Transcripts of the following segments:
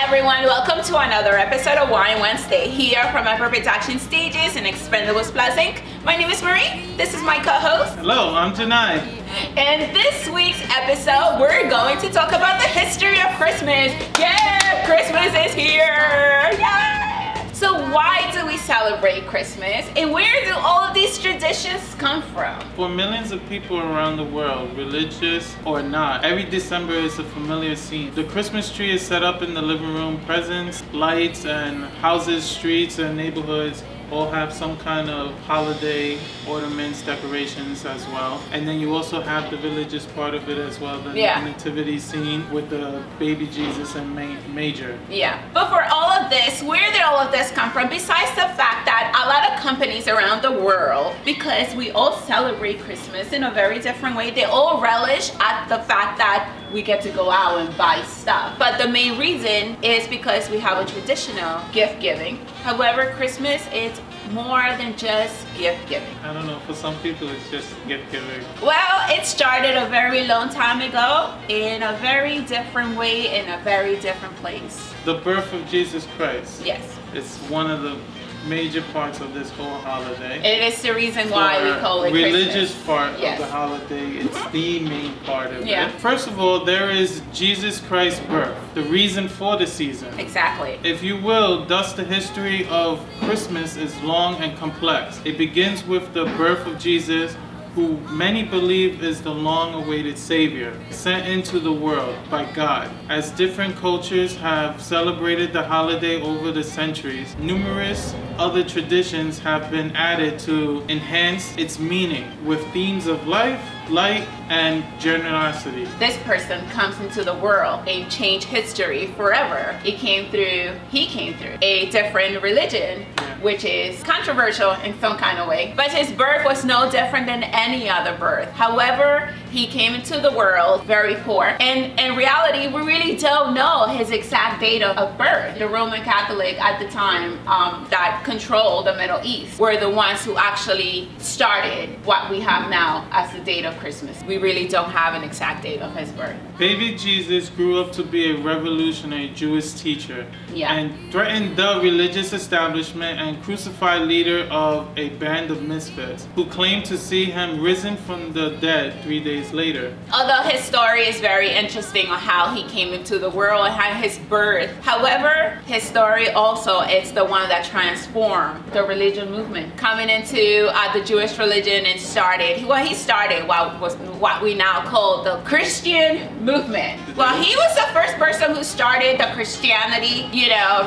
everyone, welcome to another episode of Wine Wednesday here from Ever Production Stages and Expendables Plus Inc. My name is Marie, this is my co-host. Hello, I'm Janai. And this week's episode, we're going to talk about the history of Christmas. Yeah, Christmas is here! Yeah! So why do we celebrate Christmas? And where do all of these traditions come from? For millions of people around the world, religious or not, every December is a familiar scene. The Christmas tree is set up in the living room. Presents, lights, and houses, streets, and neighborhoods all have some kind of holiday ornaments, decorations as well. And then you also have the religious part of it as well, the nativity scene with the baby Jesus and Major. Yeah, but for all of this, where did all of this come from? Besides the fact that a lot of companies around the world, because we all celebrate Christmas in a very different way, they all relish at the fact that we get to go out and buy stuff. But the main reason is because we have a traditional gift giving. However, Christmas is more than just gift giving. I don't know, for some people it's just gift giving. Well, it started a very long time ago in a very different way, in a very different place. The birth of Jesus Christ. Yes. It's one of the major parts of this whole holiday. It is the reason why we call it religious Christmas. part of the holiday. It's the main part of it. First of all, there is Jesus Christ's birth, the reason for the season. Exactly. If you will, thus the history of Christmas is long and complex. It begins with the birth of Jesus, who many believe is the long-awaited Savior, sent into the world by God. As different cultures have celebrated the holiday over the centuries, numerous other traditions have been added to enhance its meaning with themes of life, light, and generosity. This person comes into the world and changed history forever. He came through a different religion, which is controversial in some kind of way. But his birth was no different than any other birth. However, he came into the world very poor. And in reality, we really don't know his exact date of birth. The Roman Catholic at the time that controlled the Middle East were the ones who actually started what we have now as the date of Christmas. We really don't have an exact date of his birth. Baby Jesus grew up to be a revolutionary Jewish teacher and threatened the religious establishment and crucified leader of a band of misfits who claimed to see him risen from the dead 3 days later. Although his story is very interesting on how he came into the world and how his birth. However, his story also is the one that transformed the religion movement. Coming into the Jewish religion and started what we now call the Christian movement. Well, he was the first person who started the Christianity,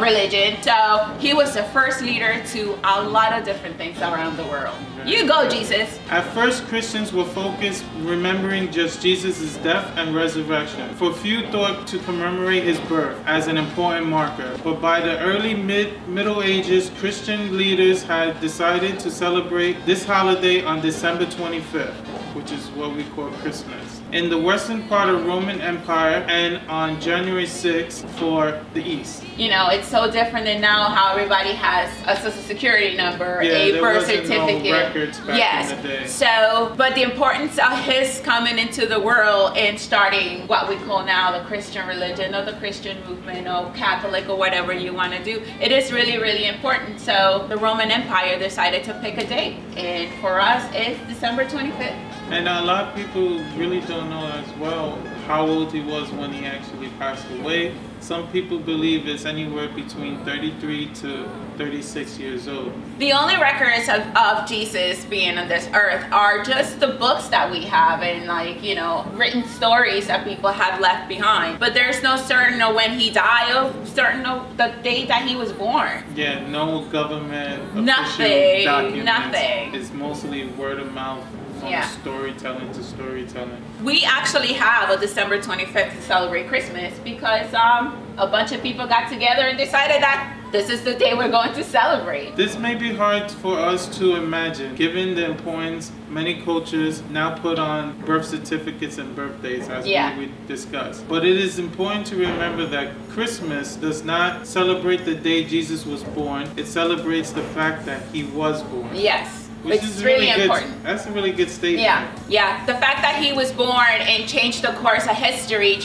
religion. So he was the first leader to a lot of different things around the world. You go, Jesus. At first, Christians were focused remembering just Jesus' death and resurrection, for few thought to commemorate his birth as an important marker. But by the early Middle Ages, Christian leaders had decided to celebrate this holiday on December 25th, which is what we call Christmas, in the western part of Roman Empire, and on January 6th for the East. It's so different than now how everybody has a social security number, a birth certificate. No records back in the day. So, but the importance of his coming into the world and starting what we call now the Christian religion or the Christian movement or Catholic or whatever you want to do, it is really, really important. So the Roman Empire decided to pick a date, and for us it's December 25th. And a lot of people really don't know as well how old he was when he actually passed away. Some people believe it's anywhere between 33 to 36 years old. The only records of Jesus being on this earth are just the books that we have and written stories that people have left behind. But there's no certain when he died or certain the date that he was born. Yeah, no government official documents. Nothing. It's mostly word of mouth. From storytelling to storytelling. We actually have a December 25th to celebrate Christmas because a bunch of people got together and decided that this is the day we're going to celebrate. This may be hard for us to imagine, given the importance many cultures now put on birth certificates and birthdays, as we discussed. But it is important to remember that Christmas does not celebrate the day Jesus was born. It celebrates the fact that he was born. Yes. Which it's is really important. That's a really good statement. Yeah. The fact that he was born and changed the course of history,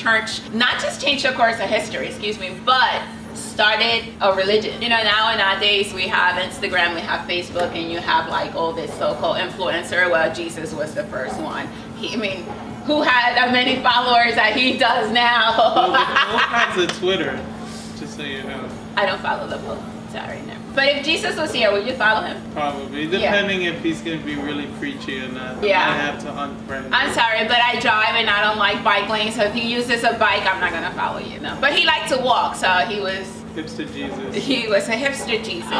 not just changed the course of history, but started a religion. You know, nowadays we have Instagram, we have Facebook, and you have like all this so-called influencer. Well, Jesus was the first one. Who had that many followers that he does now? Well, the Pope has a Twitter, just so you know. I don't follow the Pope. Sorry, no. But if Jesus was here, would you follow him? Probably, depending if he's going to be really preachy or not. Yeah. I have to unfriend him. I'm sorry, but I drive and I don't like bike lanes, so if he uses a bike, I'm not going to follow you. No. But he liked to walk, so he was... Hipster Jesus. He was a hipster Jesus.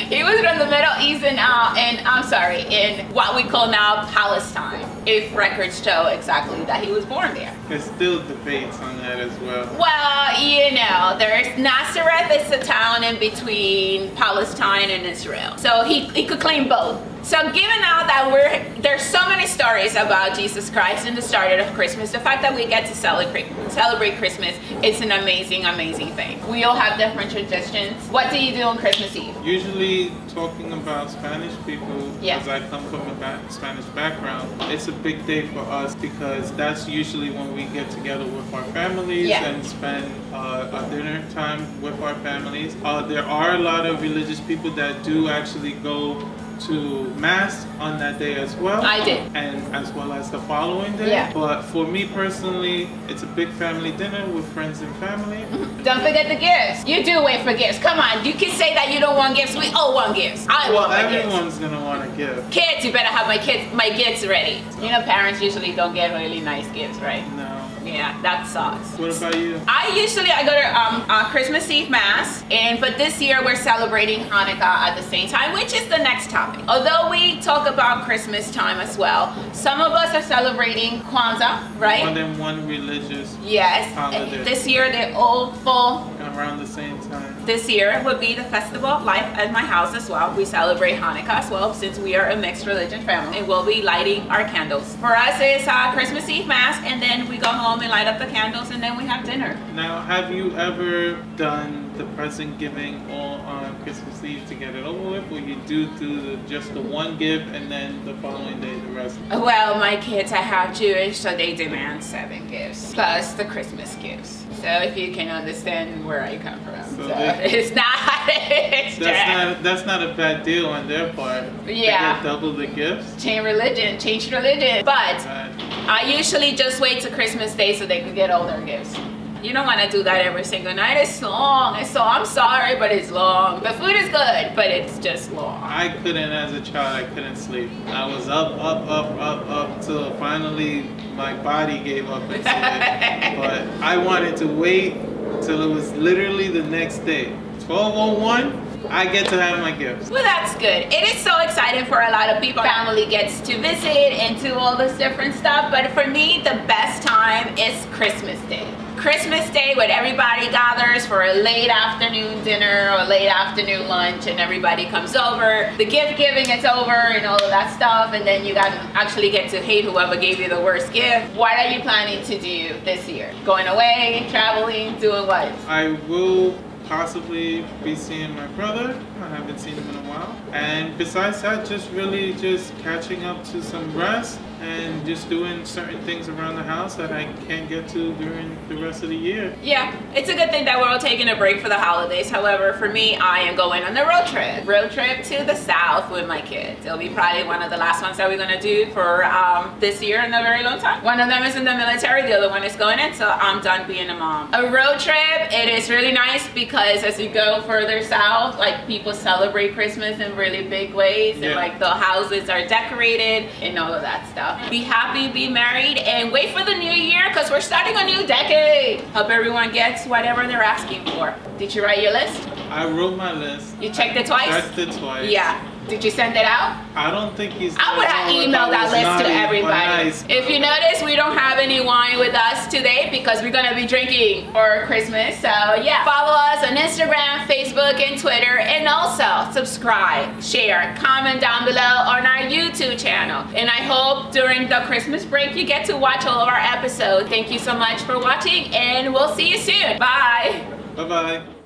He was from the Middle East and I'm sorry, in what we call now Palestine, if records show exactly that he was born there. There's still debates on that as well. Well, you know, there's Nazareth is a town in between Palestine and Israel. So he could claim both. So given now that there's so many stories about Jesus Christ and the start of Christmas, the fact that we get to celebrate Christmas, it's an amazing, amazing thing. We all have different traditions. What do you do on Christmas Eve? Usually talking about Spanish people, because I come from a Spanish background, it's a big day for us because that's usually when we get together with our families and spend a dinner time with our families. There are a lot of religious people that do actually go to Mass on that day as well. I did. And as well as the following day. Yeah. But for me personally, it's a big family dinner with friends and family. Don't forget the gifts. You do wait for gifts. Come on, you can say that you don't want gifts. We all want gifts. I want my gifts. Everyone's gonna want a gift. Kids, you better have my gifts ready. You know, parents usually don't get really nice gifts, right? No. Yeah, that sucks. What about you? I go to Christmas Eve Mass, but this year we're celebrating Hanukkah at the same time, which is the next topic. Although we talk about Christmas time as well, some of us are celebrating Kwanzaa, right? More than one religious holiday. This year they all fall around the same time. This year would be the Festival of Life at my house as well. We celebrate Hanukkah as well, since we are a mixed religion family, and we'll be lighting our candles. For us, it's Christmas Eve Mass, and then we go home and light up the candles, and then we have dinner. Now, have you ever done the present giving all on Christmas Eve to get it over with, or you do just the one gift and then the following day the rest? Well, my kids, I have Jewish, so they demand 7 gifts plus the Christmas gifts. So if you can understand where I come from, it's not. That's not a bad deal on their part. Yeah. They get double the gifts. Change religion. But I usually just wait till Christmas Day so they can get all their gifts. You don't want to do that every single night. It's long. I'm sorry, but it's long. The food is good, but it's just long. I couldn't, as a child, I couldn't sleep. I was up till finally my body gave up and sleep. But I wanted to wait till it was literally the next day. 12:01. I get to have my gifts. Well, that's good. It is so exciting for a lot of people. Family gets to visit and do all this different stuff. But for me, the best time is Christmas Day. Christmas Day when everybody gathers for a late afternoon dinner or late afternoon lunch, and everybody comes over. The gift giving is over and all of that stuff, and then you actually get to hate whoever gave you the worst gift. What are you planning to do this year? Going away, traveling, doing what? I will possibly be seeing my brother. I haven't seen him in a while. And besides that, just catching up to some rest and just doing certain things around the house that I can't get to during the rest of the year. Yeah, it's a good thing that we're all taking a break for the holidays. However, for me, I am going on a road trip to the south with my kids. It'll be probably one of the last ones that we're gonna do for this year in a very long time. One of them is in the military, the other one is going in, so I'm done being a mom. A road trip, it is really nice because as you go further south, like people celebrate Christmas in really big ways, and like the houses are decorated and all of that stuff. Be happy, be married, and wait for the new year because we're starting a new decade. Hope everyone gets whatever they're asking for. Did you write your list? I wrote my list. You checked it twice? Checked it twice. Yeah. Did you send it out? I don't think he's... I would have emailed that list to everybody. If you notice, we don't have any wine with us today because we're going to be drinking for Christmas. So yeah, follow us on Instagram, Facebook, and Twitter. And also subscribe, share, comment down below on our YouTube channel. And I hope during the Christmas break you get to watch all of our episodes. Thank you so much for watching, and we'll see you soon. Bye. Bye-bye.